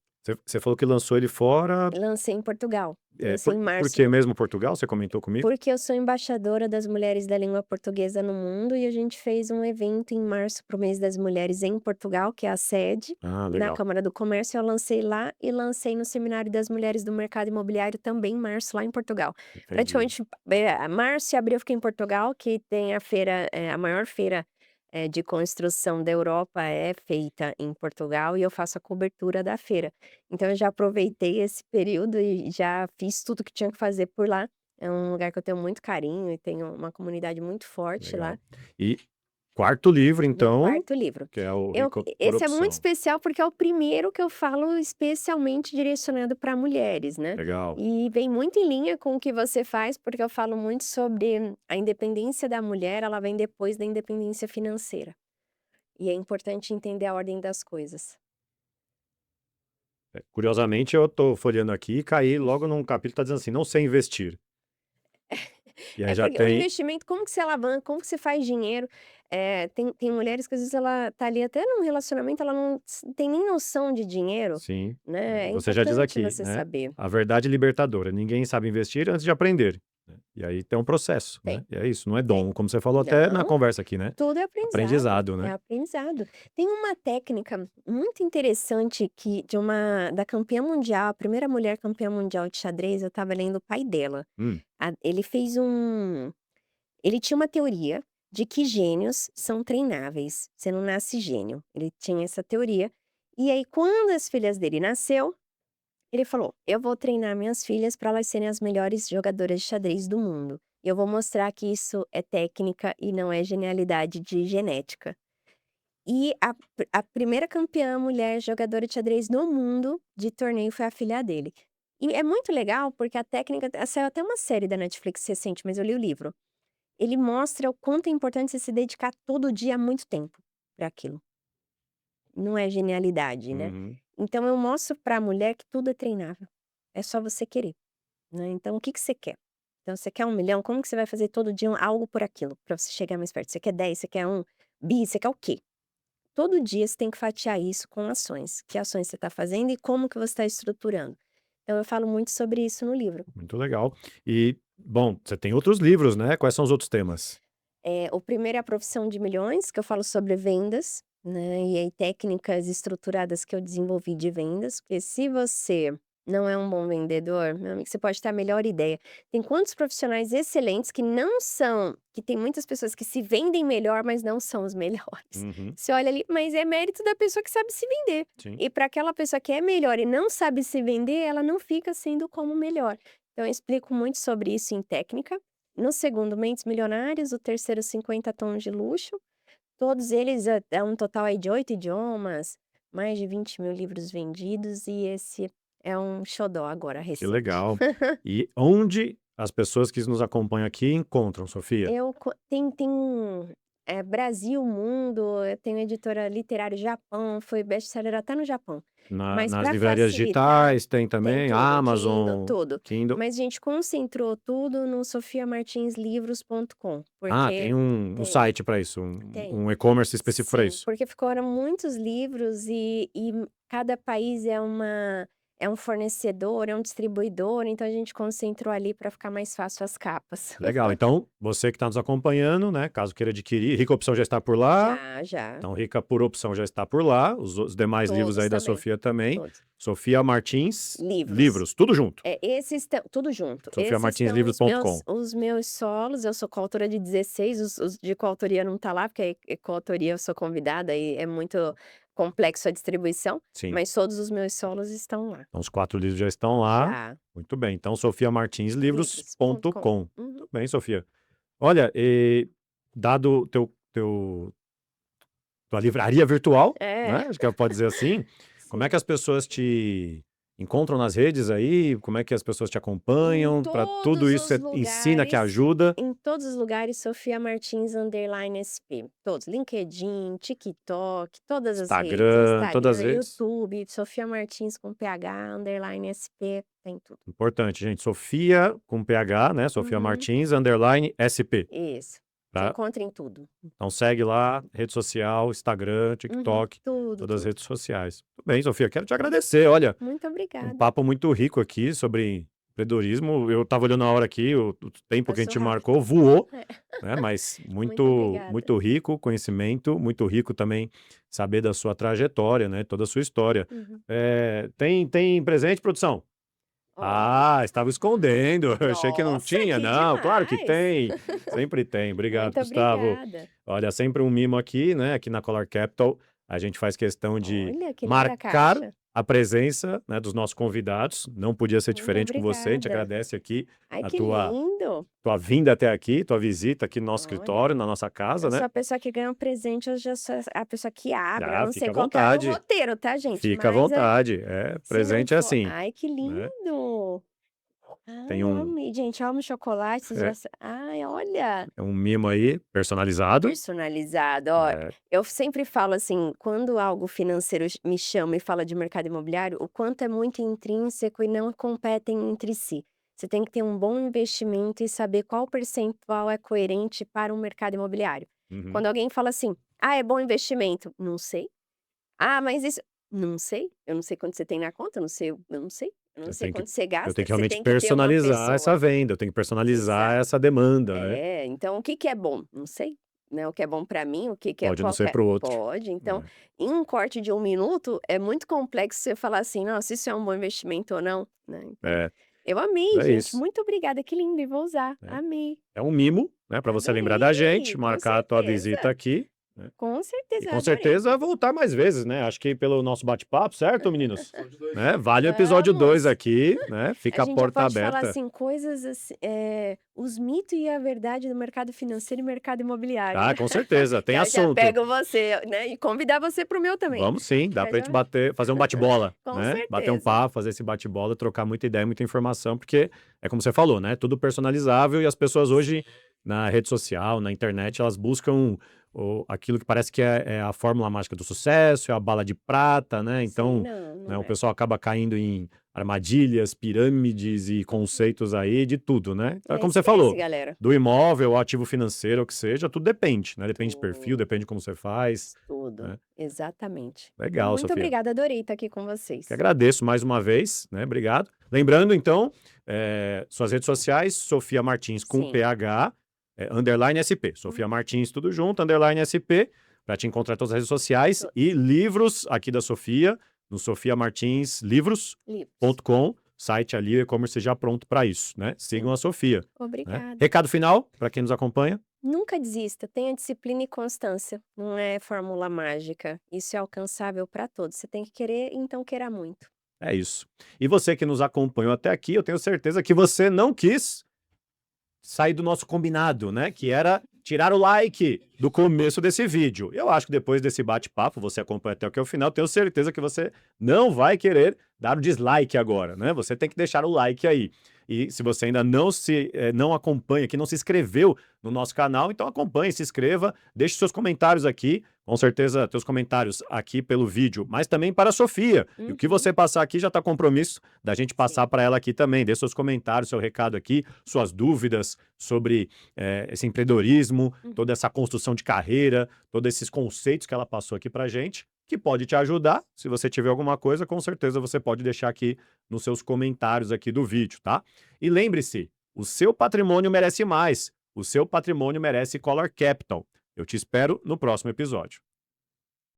Você falou que lançou ele fora, Lancei em Portugal, lancei em por março, que mesmo Portugal? Você comentou comigo? porque eu sou embaixadora das mulheres da língua portuguesa no mundo, e a gente fez um evento em março para o mês das mulheres em Portugal, que é a sede, Ah, na legal, Câmara do Comércio. Eu lancei lá e lancei no Seminário das Mulheres do Mercado Imobiliário também em março, lá em Portugal. entendi. Praticamente, março e abril eu fiquei em Portugal, que tem a feira, a maior feira, de construção da Europa é feita em Portugal, e eu faço a cobertura da feira. Então eu já aproveitei esse período e já fiz tudo que tinha que fazer por lá. É um lugar que eu tenho muito carinho e tenho uma comunidade muito forte lá. Legal. E quarto livro Meu então, quarto livro. que é o Rico por Esse é muito Opção. especial, porque é o primeiro que eu falo especialmente direcionado para mulheres, né. Legal, E vem muito em linha com o que você faz, porque eu falo muito sobre a independência da mulher, ela vem depois da independência financeira. E é importante entender a ordem das coisas. curiosamente eu tô folheando aqui e caí logo num capítulo que tá dizendo assim: "Não sei investir". E aí É já porque o tem. investimento, como que você alavanca, como que você faz dinheiro, tem mulheres que às vezes ela tá ali até num relacionamento, ela não tem nem noção de dinheiro, Sim, né, é você já diz importante aqui, você né, saber. a verdade libertadora, ninguém sabe investir antes de aprender, né, e aí tem um processo, né, Tem, e é isso, não é tem. dom, como você falou até na Não, conversa aqui, né, tudo aprendizado, é né. aprendizado. Tem uma técnica muito interessante que da campeã mundial, a primeira mulher campeã mundial de xadrez, eu estava lendo o pai dela. Hum, Ele tinha uma teoria de que gênios são treináveis, você não nasce gênio, ele tinha essa teoria. E aí quando as filhas dele nasceu, ele falou: "Eu vou treinar minhas filhas para elas serem as melhores jogadoras de xadrez do mundo. E eu vou mostrar que isso é técnica e não é genialidade de genética". E a primeira campeã mulher jogadora de xadrez no mundo de torneio foi a filha dele. E é muito legal, porque a técnica, saiu até uma série da Netflix recente, mas eu li o livro. Ele mostra o quanto é importante você se dedicar todo dia há muito tempo para aquilo. Não é genialidade, né. uhum. Então eu mostro para a mulher que tudo é treinável, é só você querer, né. Então o que que você quer? Então você quer 1 milhão, como que você vai fazer todo dia algo por aquilo, para você chegar mais perto? Você quer 10, você quer 1 bi, você quer o quê? todo dia você tem que fatiar isso com ações. Que ações você está fazendo e como que você está estruturando. Então eu falo muito sobre isso no livro. Muito legal. E, bom, você tem outros livros, né? Quais são os outros temas? O primeiro é a Profissão de Milhões, que eu falo sobre vendas, né, e aí técnicas estruturadas que eu desenvolvi de vendas, porque se você não é um bom vendedor, meu amigo, você pode ter a melhor ideia. Tem quantos profissionais excelentes que não são, que tem muitas pessoas que se vendem melhor, mas não são os melhores. Uhum, Você olha ali, mas é mérito da pessoa que sabe se vender. sim. E para aquela pessoa que é melhor e não sabe se vender, ela não fica sendo como melhor. Então eu explico muito sobre isso em técnica. No segundo, Mentes Milionárias, o terceiro, 50 Tons de Luxo. Todos eles é um total aí de 8 idiomas, mais de 20.000 livros vendidos e esse é um xodó agora, Que recente. legal. E onde as pessoas que nos acompanham aqui encontram, Sofia? Brasil, Mundo, eu tenho editora literária Japão, foi best-seller até no Japão. Mas Nas para livrarias facilitar, digitais tem tem também, tudo, Kindle, Amazon, tudo. Kindle. Mas a gente concentrou tudo no sofiamartinslivros.com, Ah, tem porque um tem. site para isso, Tem. um e-commerce específico para Sim, isso. porque ficaram muitos livros e cada país é um fornecedor, é um distribuidor, então a gente concentrou ali para ficar mais fácil as capas. Legal. Então, você que está nos acompanhando, né? Caso queira adquirir, Rica Opção já está por lá. Já. Então, Rica por Opção já está por lá. Os demais livros Todos aí da também, Sofia também. todos. Sofia Martins Livros. Livros, tudo junto. Esses estão tudo junto. Esses estão sofiamartinslivros.com. os meus solos, eu sou coautora de 16, os de coautoria não tá lá, porque coautoria eu sou convidada e é muito complexo a distribuição, Sim. mas todos os meus solos estão lá. Então, os 4 livros já estão lá. Já. Muito bem. Então, sofiamartinslivros.com. Livros.com. Muito bem, Sofia. Olha, dado tua livraria virtual, né? Acho que pode dizer assim. Como é que as pessoas te encontram nas redes aí? Como é que as pessoas te acompanham? Para tudo todos isso você os ensina que lugares, ajuda. Em todos os lugares, Sofia Martins _SP. Todos. LinkedIn, TikTok, todas as redes. Instagram, todas as redes. YouTube, Sofia Martins com PH _SP, tem tudo. Importante, gente. Sofia com PH, né? Sofia Uhum. Martins _SP. Isso. Você Tá? encontra em tudo. Então segue lá, rede social, Instagram, TikTok, Tudo, todas as tudo. redes sociais. Tudo bem, Sofia, quero te agradecer. Olha, Muito um obrigada. papo muito rico aqui sobre empreendedorismo. Eu estava olhando a hora aqui, o tempo que a gente Passou rápido. marcou voou, É. né? Mas Muito muito, obrigada. muito rico conhecimento, muito rico também saber da sua trajetória, né? Toda a sua história. Uhum. Tem presente, produção? Ó, Ah, estava escondendo. Eu achei que não nossa, tinha. que Não, claro que demais. tem. Sempre tem. Obrigado, Muito Gustavo. obrigada. Olha, sempre um mimo aqui, né? Aqui na Color Capital, a gente faz questão de Olha, que linda marcar caixa. a presença, né, dos nossos convidados. Não podia ser Muito diferente com você. A gente obrigada. agradece aqui Ai, a que tua lindo. vinda até aqui, tua visita aqui no nosso Olha, escritório, na nossa casa, eu sou né? a pessoa que ganha um presente, eu já sou a pessoa que abre. Eu Ah, não fica sei à qual que é o vontade. roteiro, tá, gente? Fica à Mas vontade. se não Presente é for. assim, Ai, que né? lindo. Tem Ai, eu um, amei. Gente, eu amo chocolate. Vocês já... Ai, olha. um mimo aí personalizado. Personalizado. Ó, É, eu sempre falo assim, quando algo financeiro me chama e fala de mercado imobiliário, o quanto é muito intrínseco e não competem entre si. Você tem que ter um bom investimento e saber qual percentual é coerente para o mercado imobiliário. uhum. Quando alguém fala assim, ah, é bom investimento, não sei. Ah, mas isso, não sei. Eu não sei quanto você tem na conta, eu não sei, eu não sei. Eu não Eu sei tenho que, quanto você eu gasta. tenho que Você realmente tem que ter uma personalizar essa pessoa. venda, eu tenho que personalizar Exato. essa demanda, né? Então o que que é bom? Não sei, né, o que é bom para mim, o que que é Pode não ser qualquer para o outro. pode, então, É. em um corte de 1 minuto, é muito complexo você falar assim: "Nossa, isso é um bom investimento ou não", né, então, É, eu amei é gente, isso. muito obrigada, que lindo e vou usar, É. amei. É um mimo, né, para você lembrar da gente, Adorei, com marcar a tua visita certeza, aqui, né? com E certeza, eu com adorei. certeza voltar mais vezes, né? Acho que pelo nosso bate-papo, certo, meninos? Né? Vale o episódio 2 Vamos. aqui, né? A Fica a gente já porta pode falar aberta. assim, coisas assim, os mitos e a verdade do mercado financeiro e mercado imobiliário. Ah, com certeza, tem Já assunto. pego você, né, e convidar você para o meu também. Vamos sim, dá Já pra gente já fazer um bate-bola, Com né? Bater um certeza. papo, fazer esse bate-bola, trocar muita ideia, muita informação, porque é como você falou, né? Tudo personalizável e as pessoas hoje, na rede social, na internet, elas buscam aquilo que parece que é a fórmula mágica do sucesso, é a bala de prata, né? Sim, Então, não né, o é. pessoal acaba caindo em armadilhas, pirâmides e conceitos aí de tudo, né? Então, como você Esquece, falou, galera. do imóvel, ativo financeiro, o que seja, tudo depende, né? Depende de perfil, Tudo, depende de como você faz, tudo. né? Exatamente. Legal, Muito Sofia. obrigada, adorei estar aqui com Que vocês. agradeço mais uma vez, né? Obrigado. Lembrando, então, suas redes sociais, Sofia Martins com Sim. PH, underline SP. Sofia Martins, tudo junto, underline SP, para te encontrar em todas as redes sociais. To- E livros aqui da Sofia, no Livros. sofiamartinslivros.com, site ali, o e-commerce já pronto para isso, né? Sigam Sim. a Sofia, né? Obrigada. Recado final para quem nos acompanha. Nunca desista, tenha disciplina e constância. Não é fórmula mágica. Isso é alcançável para todos. Você tem que querer, então queira muito. É isso. E você que nos acompanhou até aqui, eu tenho certeza que você não quis sair do nosso combinado, né? Que era tirar o like do começo desse vídeo. Eu acho que depois desse bate-papo, você acompanha até aqui o final, tenho certeza que você não vai querer dar o dislike agora, né? Você tem que deixar o like aí. E se você ainda não acompanha aqui, não se inscreveu no nosso canal, então acompanhe, se inscreva, deixe seus comentários aqui, com certeza teus comentários aqui pelo vídeo, mas também para a Sofia. E o que você passar aqui já está compromisso da gente passar para ela aqui também. Deixe seus comentários, seu recado aqui, suas dúvidas sobre esse empreendedorismo, toda essa construção de carreira, todos esses conceitos que ela passou aqui para gente, que pode te ajudar. Se você tiver alguma coisa, com certeza você pode deixar aqui nos seus comentários aqui do vídeo, tá? E lembre-se, o seu patrimônio merece mais. O seu patrimônio merece Collar Capital. Eu te espero no próximo episódio.